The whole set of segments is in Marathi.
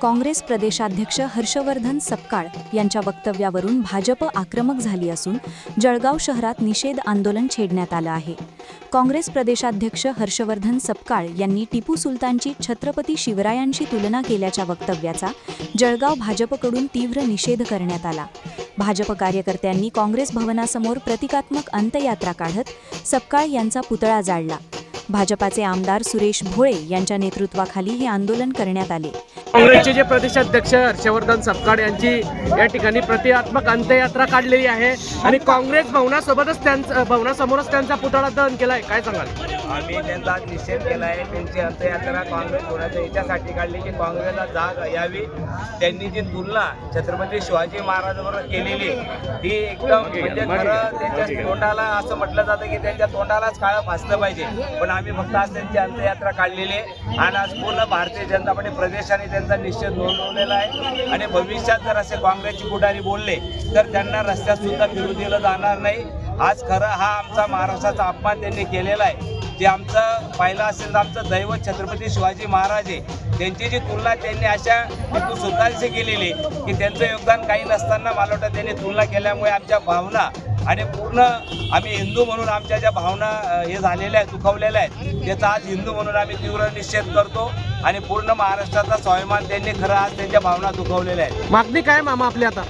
काँग्रेस प्रदेशाध्यक्ष हर्षवर्धन सपकाळ यांच्या वक्तव्यावरून भाजप आक्रमक झाली असून जळगाव शहरात निषेध आंदोलन छेडण्यात आलं आहे। काँग्रेस प्रदेशाध्यक्ष हर्षवर्धन सपकाळ यांनी टिपू सुलतानची छत्रपती शिवरायांशी तुलना केल्याच्या वक्तव्याचा जळगाव भाजपकडून तीव्र निषेध करण्यात आला। भाजप कार्यकर्त्यांनी काँग्रेस भवनासमोर प्रतिकात्मक अंत्ययात्रा काढत सपकाळ यांचा पुतळा जाळला। भाजपाचे आमदार सुरेश भोळे यांच्या नेतृत्वाखाली हे आंदोलन करण्यात आले। काँग्रेसचे जे प्रदेशाध्यक्ष हर्षवर्धन सपकाळ यांची या ठिकाणी प्रतिकात्मक अंत्ययात्रा काढलेली आहे आणि काँग्रेस भवनासमोरच त्यांचा पुतळा दहन केलाय। काय सांगाल? आम्ही त्यांचा निषेध केला आहे। त्यांची अंत्ययात्रा काँग्रेस होण्याच्या याच्यासाठी काढली की काँग्रेसला जाग यावी। त्यांनी जी तुलना छत्रपती शिवाजी महाराजांबरोबर केलेली ती एकदम म्हणजे खरं त्यांच्या तोंडाला असं म्हटलं जातं की त्यांच्या तोंडालाच काळं फासलं पाहिजे, पण आम्ही फक्त आज त्यांची अंत्ययात्रा काढलेली आहे आणि आज पूर्ण भारतीय जनता पार्टी प्रदेशाने त्यांचा निषेध नोंदवलेला आहे आणि भविष्यात जर असे काँग्रेसचे पुढारी बोलले तर त्यांना रस्त्यात सुद्धा फिरू दिलं जाणार नाही। आज खरं हा आमचा महाराष्ट्राचा अपमान त्यांनी केलेला आहे। जे आमचं पाहिलं असेल तर आमचं दैवत छत्रपती शिवाजी महाराज आहे, त्यांची जी तुलना त्यांनी अशा टिपू सुलतानशी केलेली की त्यांचं योगदान काही नसताना मला वाटतं त्यांनी तुलना केल्यामुळे आमच्या भावना आणि पूर्ण आम्ही हिंदू म्हणून आमच्या ज्या भावना हे झालेल्या आहेत, दुखावलेल्या आहेत, त्याचा आज हिंदू म्हणून आम्ही तीव्र निषेध करतो आणि पूर्ण महाराष्ट्राचा स्वाभिमान त्यांनी खरं आज त्यांच्या भावना दुखावलेल्या आहेत। मागणी काय मामा आपली आता?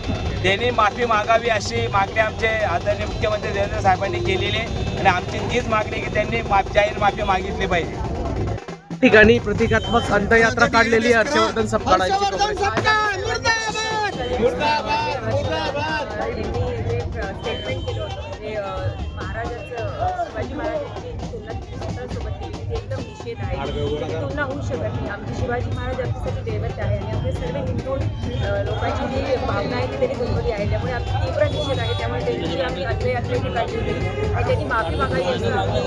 त्यांनी माफी मागावी अशी मागणी आमचे आदरणीय मुख्यमंत्री देवेंद्र साहेबांनी केलेली आहे आणि आमची तीच मागणी की त्यांनी जाहीर माफी मागितली पाहिजे। ठिकाणी प्रतिकात्मक अंत्ययात्रा काढलेली आहे हर्षवर्धन सपकाळांची। स्टेटमेंट केलं होतं म्हणजे शिवाजी महाराजांची तुलना स्वतःसोबत केली ती एकदम निषेध आहे। ती तुलना होऊ शकत नाही। आमचे शिवाजी महाराज आमच्यासाठी दैवत आहे आणि आपले सर्व हिंदू लोकांची जी भावना आहे ती त्यांनी दुर्बली आहे, त्यामुळे आमचा तीव्र निषेध आहे। त्यामुळे त्यांची आम्ही अंत्ययात्रेने काढली होती आणि त्यांनी माफी मागावी असं आम्ही